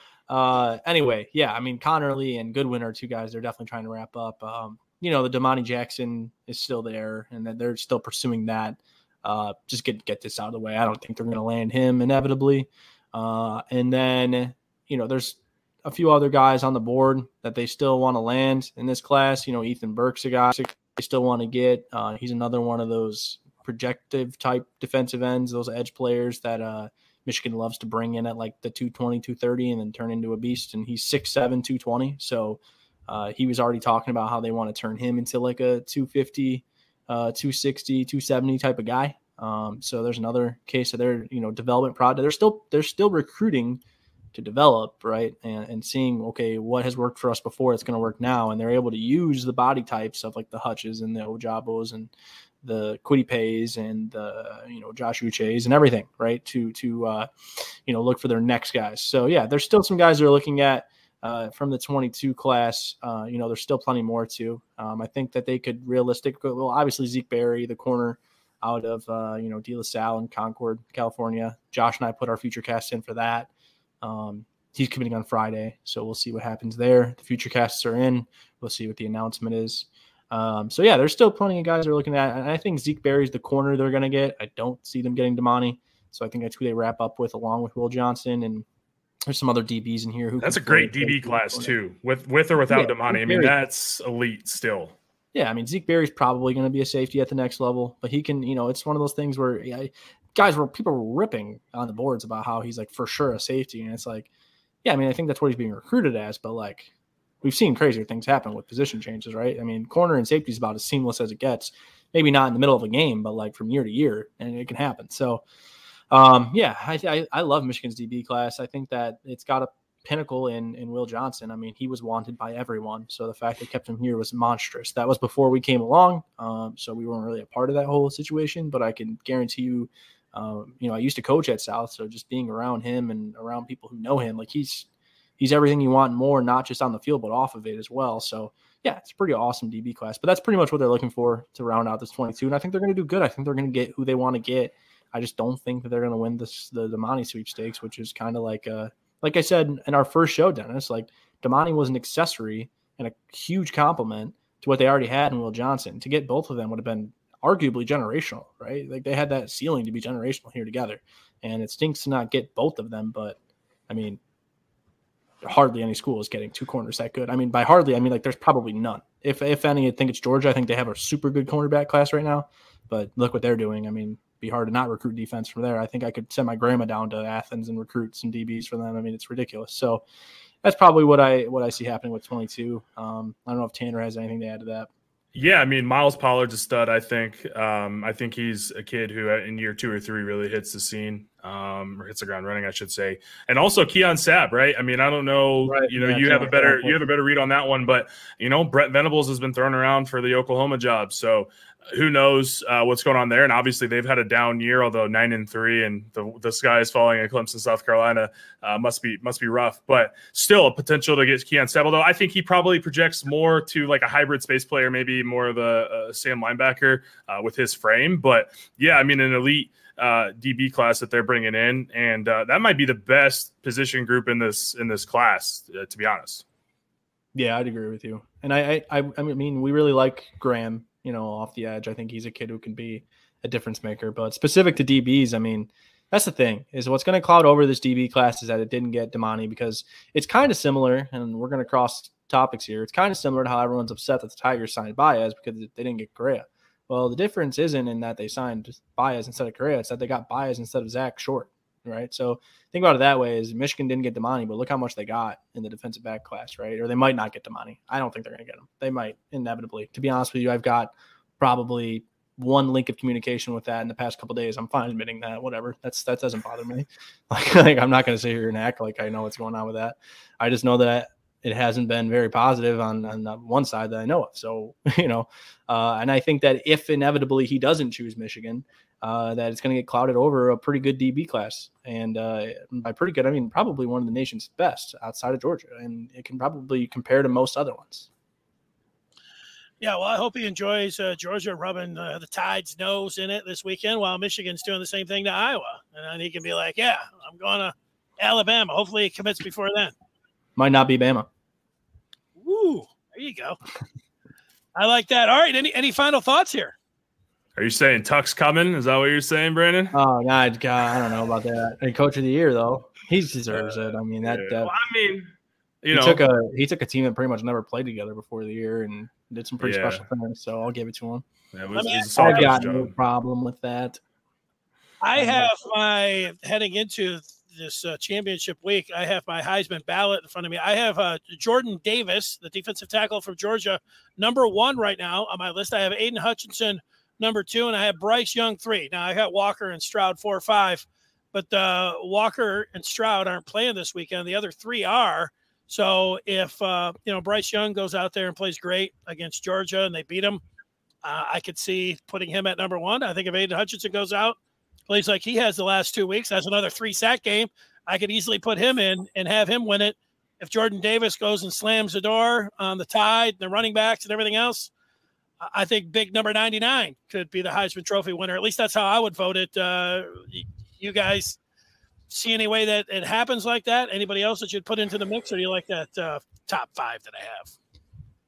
anyway, yeah, I mean, Connerly and Goodwin are two guys they're definitely trying to wrap up. The Damani Jackson is still there, and then they're still pursuing that. Just get this out of the way. I don't think they're going to land him inevitably. And then, there's a few other guys on the board that they still want to land in this class. Ethan Burke's a guy they still want to get. He's another one of those projective type defensive ends, those edge players that Michigan loves to bring in at like the 220, 230 and then turn into a beast. And he's 6'7", 220. So he was already talking about how they want to turn him into like a 250, 260, 270 type of guy. So there's another case of their, development project. They're still recruiting to develop, right? And seeing, okay, what has worked for us before, it's going to work now. And they're able to use the body types of like the Hutches and the Ojabos and the Kwity Pays and the, Josh Uches and everything, right? To look for their next guys. So yeah, there's still some guys they're looking at from the 22 class. There's still plenty more too. I think that they could obviously Zeke Berry, the corner out of, De La Salle in Concord, California. Josh and I put our future cast in for that. He's committing on Friday, so we'll see what happens there. The future casts are in. We'll see what the announcement is. So yeah, there's still plenty of guys they're looking at. And I think Zeke Berry's the corner they're going to get. I don't see them getting Damani. So I think that's who they wrap up with along with Will Johnson. And there's some other DBs in here. That's a great DB class too, with or without Damani. I mean, that's elite still. Yeah, I mean, Zeke Berry's probably going to be a safety at the next level, but he can, it's one of those things where people were ripping on the boards about how he's like for sure a safety. And it's like, yeah, I mean, I think that's what he's being recruited as, but like we've seen crazier things happen with position changes, right? I mean, corner and safety is about as seamless as it gets, maybe not in the middle of a game, but like from year to year, and it can happen. So I love Michigan's DB class. I think that it's got a pinnacle in Will Johnson. I mean, he was wanted by everyone. So the fact they kept him here was monstrous. That was before we came along. So we weren't really a part of that whole situation, but I can guarantee you, I used to coach at South. So just being around him and around people who know him, like he's everything you want and more, not just on the field, but off of it as well. So yeah, it's a pretty awesome DB class, but that's pretty much what they're looking for to round out this 22. And I think they're going to do good. I think they're going to get who they want to get. I just don't think that they're going to win the Damani sweepstakes, which is kind of like I said in our first show, Dennis, like Damani was an accessory and a huge compliment to what they already had in Will Johnson. To get both of them would have been arguably generational, right? Like they had that ceiling to be generational here together, and it stinks to not get both of them. But I mean, hardly any school is getting two corners that good. I mean, by hardly, I mean like there's probably none. If any, I think it's Georgia. I think they have a super good cornerback class right now, but look what they're doing. I mean, be hard to not recruit defense from there. I think I could send my grandma down to Athens and recruit some DBs for them. I mean, it's ridiculous. So that's probably what I see happening with 22. I don't know if Tanner has anything to add to that. Yeah, I mean, Miles Pollard's a stud, I think. I think he's a kid who in year 2 or 3 really hits the scene, or hits the ground running, I should say. And also Keon Sabb, right? I mean, I don't know, right. You have a better read on that one, but Brett Venables has been thrown around for the Oklahoma job. So who knows what's going on there? And obviously they've had a down year, although 9-3, and the sky is falling in Clemson, South Carolina. Must be rough, but still a potential to get Keon Sabb. Although I think he probably projects more to like a hybrid space player, maybe more of a Sam linebacker with his frame. But yeah, I mean, an elite DB class that they're bringing in, and that might be the best position group in this class, to be honest. Yeah, I'd agree with you. And I mean, we really like Graham. Off the edge. I think he's a kid who can be a difference maker. But specific to DBs, I mean, that's the thing, is what's going to cloud over this DB class is that it didn't get Damani, because it's kind of similar, and we're going to cross topics here. It's kind of similar to how everyone's upset that the Tigers signed Baez because they didn't get Correa. Well, the difference isn't in that they signed Baez instead of Correa. It's that they got Baez instead of Zach Short, right? So think about it that way, is Michigan didn't get Damani, but look how much they got in the defensive back class, right? Or they might not get Damani. I don't think they're going to get him. They might, inevitably. To be honest with you, I've got probably one link of communication with that in the past couple of days. I'm fine admitting that, whatever. That doesn't bother me. Like I'm not going to sit here and act like I know what's going on with that. I just know that it hasn't been very positive on one side that I know of. So, and I think that if inevitably he doesn't choose Michigan, that it's going to get clouded over a pretty good DB class. And by pretty good, I mean probably one of the nation's best outside of Georgia. And it can probably compare to most other ones. Yeah, well, I hope he enjoys Georgia rubbing the Tide's nose in it this weekend while Michigan's doing the same thing to Iowa. And then he can be like, yeah, I'm going to Alabama. Hopefully he commits before then. Might not be Bama. Woo, there you go. I like that. All right, any final thoughts here? Are you saying Tuck's coming? Is that what you're saying, Brandon? Oh, God, I don't know about that. And Coach of the Year, though, he deserves it. I mean, he took a team that pretty much never played together before the year and did some pretty special things, so I'll give it to him. I've got no problem with that. I have heading into this championship week, I have my Heisman ballot in front of me. I have Jordan Davis, the defensive tackle from Georgia, number 1 right now on my list. I have Aiden Hutchinson, number 2, and I have Bryce Young, 3. Now, I got Walker and Stroud 4 or 5, but Walker and Stroud aren't playing this weekend. The other 3 are. So if, Bryce Young goes out there and plays great against Georgia and they beat him, I could see putting him at number 1. I think if Aiden Hutchinson goes out, plays like he has the last 2 weeks, has another 3-sack game, I could easily put him in and have him win it. If Jordan Davis goes and slams the door on the Tide, the running backs and everything else, I think big number 99 could be the Heisman Trophy winner. At least that's how I would vote it. You guys see any way that it happens like that? Anybody else that you'd put into the mix, or do you like that top 5 that I have?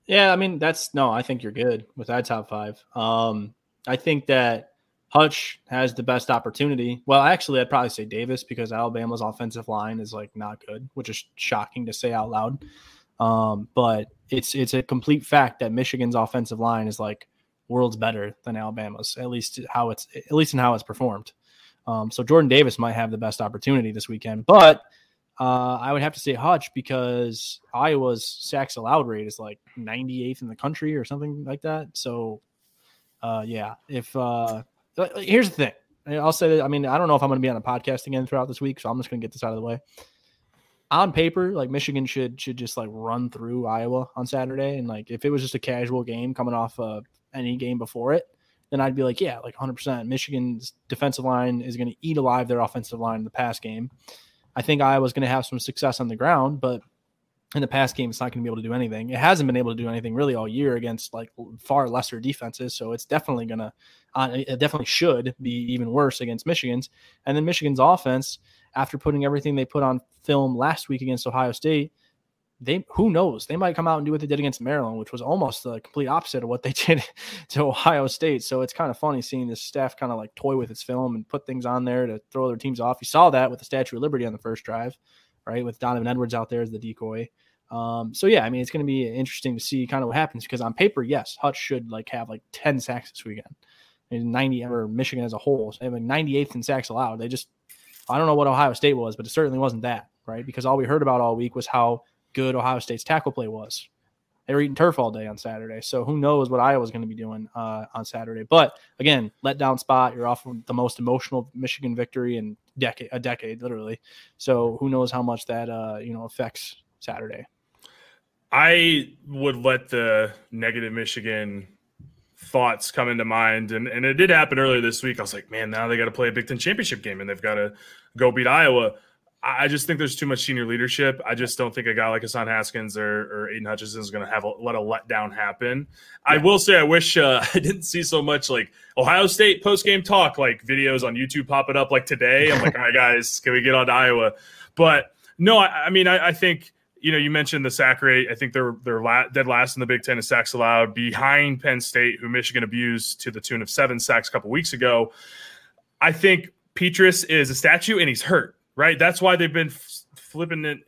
Yeah, I mean, I think you're good with that top 5. I think that Hutch has the best opportunity. Well, actually, I'd probably say Davis, because Alabama's offensive line is not good, which is shocking to say out loud. But it's a complete fact that Michigan's offensive line is worlds better than Alabama's, at least in how it's performed. So Jordan Davis might have the best opportunity this weekend, but I would have to say Hutch, because Iowa's sacks allowed rate is 98th in the country or something like that. So here's the thing. I'll say that. I mean, I don't know if I'm going to be on a podcast again throughout this week, so I'm just going to get this out of the way. On paper, Michigan should just run through Iowa on Saturday, and if it was just a casual game coming off any game before it, then I'd be 100%. Michigan's defensive line is going to eat alive their offensive line in the pass game. I think Iowa's going to have some success on the ground, but in the pass game, it's not going to be able to do anything. It hasn't been able to do anything really all year against far lesser defenses. So it's definitely it definitely should be even worse against Michigan's. And then Michigan's offense, after putting everything they put on film last week against Ohio State, who knows? They might come out and do what they did against Maryland, which was almost the complete opposite of what they did to Ohio State. So it's kind of funny seeing this staff kind of toy with its film and put things on there to throw their teams off. You saw that with the Statue of Liberty on the first drive, right? With Donovan Edwards out there as the decoy. So yeah, I mean, it's going to be interesting to see kind of what happens, because on paper, yes, Hutch should have 10 sacks this weekend. And 90, or Michigan as a whole, so they have 98th in sacks allowed. I don't know what Ohio State was, but it certainly wasn't that, right? Because all we heard about all week was how good Ohio State's tackle play was. They were eating turf all day on Saturday. So who knows what Iowa's going to be doing on Saturday. But again, letdown spot. You're off of the most emotional Michigan victory in a decade, literally. So who knows how much that affects Saturday. I would let the negative Michigan thoughts come into mind, and it did happen earlier this week. I was like, man, now they got to play a Big Ten championship game and they've got to go beat Iowa. I just think there's too much senior leadership. I just don't think a guy like Hassan Haskins or Aiden Hutchinson is going to let a letdown happen. Yeah. I will say I wish I didn't see so much Ohio State post-game talk, videos on YouTube popping up today. I'm all right, guys, can we get on to Iowa? But no, I mean, I think – you mentioned the sack rate. I think they're dead last in the Big Ten in sacks allowed, behind Penn State, who Michigan abused to the tune of 7 sacks a couple weeks ago. I think Petrus is a statue, and he's hurt, right? That's why they've been flipping it,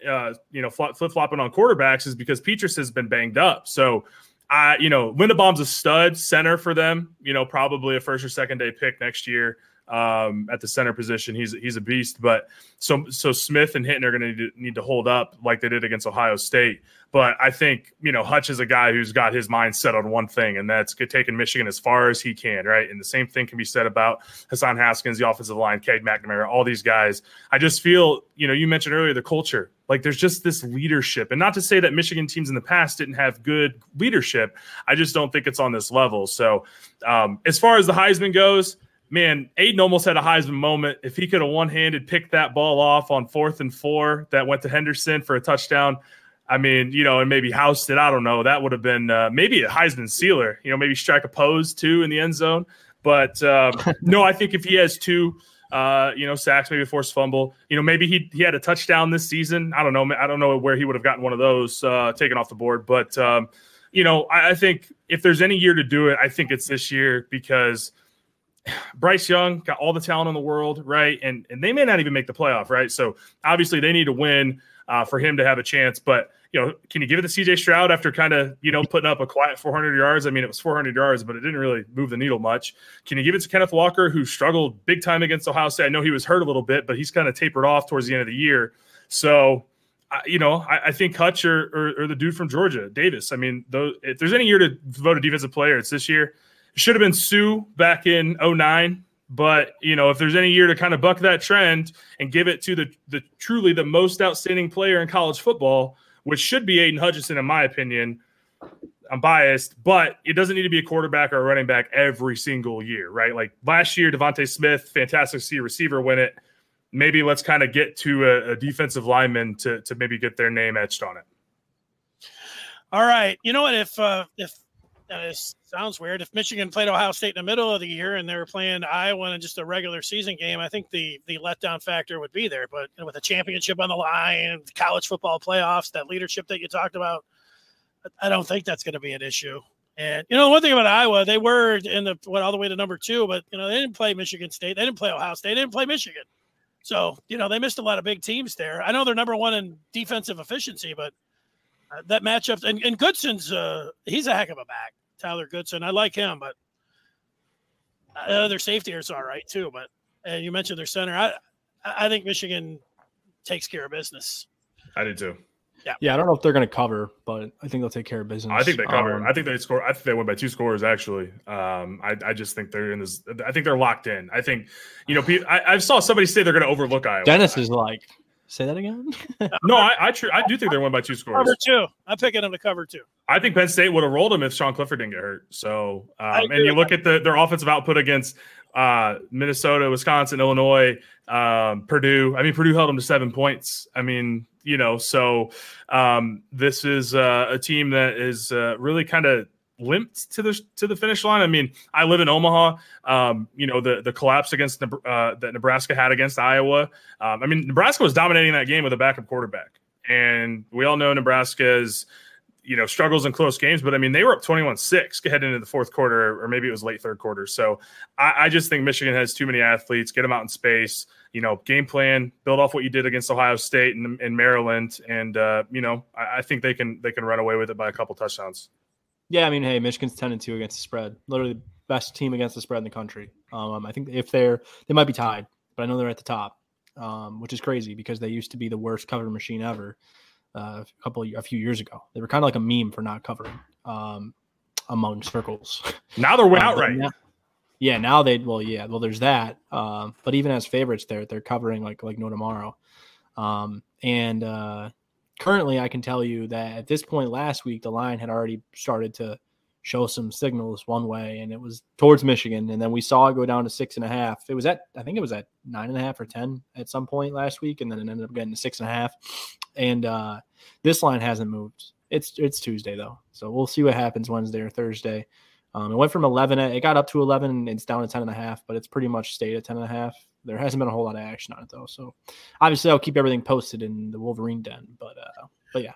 flip-flopping on quarterbacks, is because Petrus has been banged up. So, Linderbaum's a stud center for them, probably a first or second day pick next year. At the center position, he's a beast. But so Smith and Hinton are going to need to hold up like they did against Ohio State. But I think Hutch is a guy who's got his mind set on one thing, and that's taking Michigan as far as he can, right? And the same thing can be said about Hassan Haskins, the offensive line, Cade McNamara, all these guys. I just feel, you mentioned earlier the culture. Like there's just this leadership, and not to say that Michigan teams in the past didn't have good leadership. I just don't think it's on this level. So as far as the Heisman goes, man, Aiden almost had a Heisman moment. If he could have one-handed picked that ball off on 4th and 4 that went to Henderson for a touchdown, I mean, and maybe housed it, I don't know. That would have been maybe a Heisman sealer, maybe strike a pose too in the end zone. But no, I think if he has 2 sacks, maybe a forced fumble, maybe he had a touchdown this season. I don't know where he would have gotten one of those taken off the board. But, I think if there's any year to do it, I think it's this year, because Bryce Young got all the talent in the world, right? And they may not even make the playoff, right? So obviously they need to win for him to have a chance. But, can you give it to CJ Stroud after kind of, putting up a quiet 400 yards? I mean, it was 400 yards, but it didn't really move the needle much. Can you give it to Kenneth Walker, who struggled big time against Ohio State? I know he was hurt a little bit, but he's kind of tapered off towards the end of the year. So, I think Hutch or the dude from Georgia, Davis. I mean, if there's any year to vote a defensive player, it's this year. It should have been Sue back in 2009. But, if there's any year to kind of buck that trend and give it to the truly the most outstanding player in college football, which should be Aiden Hutchinson, in my opinion. I'm biased, but it doesn't need to be a quarterback or a running back every single year, right? Like last year, Devontae Smith, fantastic receiver, win it. Maybe let's kind of get to a defensive lineman to maybe get their name etched on it. All right. You know what? If it sounds weird, if Michigan played Ohio State in the middle of the year and they were playing Iowa in just a regular season game, I think the letdown factor would be there. But with a championship on the line, college football playoffs, that leadership that you talked about, I don't think that's going to be an issue. And, the one thing about Iowa, they were all the way to number 2, but, they didn't play Michigan State. They didn't play Ohio State. They didn't play Michigan. So, they missed a lot of big teams there. I know they're number 1 in defensive efficiency, but that matchup, and Goodson's, he's a heck of a back, Tyler Goodson. I like him, but their safety is all right too. But you mentioned their center. I think Michigan takes care of business. I do too. Yeah, I don't know if they're going to cover, but I think they'll take care of business. I think they cover. I think they score. I think they win by 2 scores. Actually, I just think they're in this. I think they're locked in. I think I saw somebody say they're going to overlook Iowa. Dennis is like, say that again. No, I do think they win by 2 scores. Cover 2. I'm picking them to cover 2. I think Penn State would have rolled them if Sean Clifford didn't get hurt. So, and you look at their offensive output against Minnesota, Wisconsin, Illinois, Purdue. I mean, Purdue held them to 7 points. I mean, so this is a team that is really kind of limped to the finish line. I mean, I live in Omaha. The collapse against that Nebraska had against Iowa. I mean, Nebraska was dominating that game with a backup quarterback, and we all know Nebraska's struggles in close games. But I mean, they were up 21-6 heading into the 4th quarter, or maybe it was late 3rd quarter. So I just think Michigan has too many athletes. Get them out in space. Game plan, build off what you did against Ohio State and Maryland, and I think they can run away with it by a couple touchdowns. Yeah, I mean, hey, Michigan's 10-2 against the spread. Literally the best team against the spread in the country. I think if they might be tied, but I know they're at the top, which is crazy because they used to be the worst cover machine ever a few years ago. They were kind of like a meme for not covering among circles. Now they're win outright. Now there's that. But even as favorites, they're covering like no tomorrow. Currently, I can tell you that at this point last week, the line had already started to show some signals one way, and it was towards Michigan. And then we saw it go down to 6.5. I think it was at 9.5 or 10 at some point last week, and then it ended up getting to 6.5. And this line hasn't moved. It's Tuesday though, so we'll see what happens Wednesday or Thursday. It went from 11. It got up to 11, and it's down to 10.5, but it's pretty much stayed at 10.5. There hasn't been a whole lot of action on it though. So obviously I'll keep everything posted in the Wolverine Den, but yeah,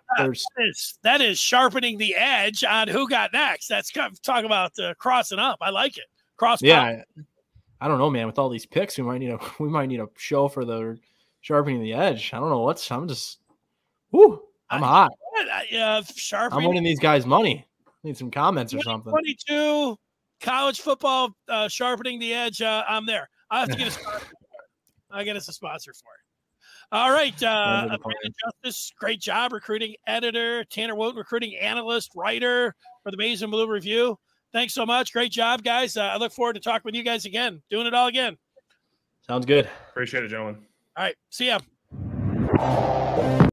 that is sharpening the edge on who got next. That's talk about crossing up. I like it. Yeah. I don't know, man, with all these picks, we might need a show for the sharpening the edge. I don't know I'm hot. Sharpening. I'm winning these guys money. Need some comments or something. 22 college football sharpening the edge. I'm there. I have to get a sponsor. I get us a sponsor for it. All right. Brandon Justice, great job recruiting editor. Tanner Wooten, recruiting analyst, writer for the Maize and Blue Review. Thanks so much. Great job, guys. I look forward to talking with you guys again. Doing it all again. Sounds good. Appreciate it, gentlemen. All right. See ya.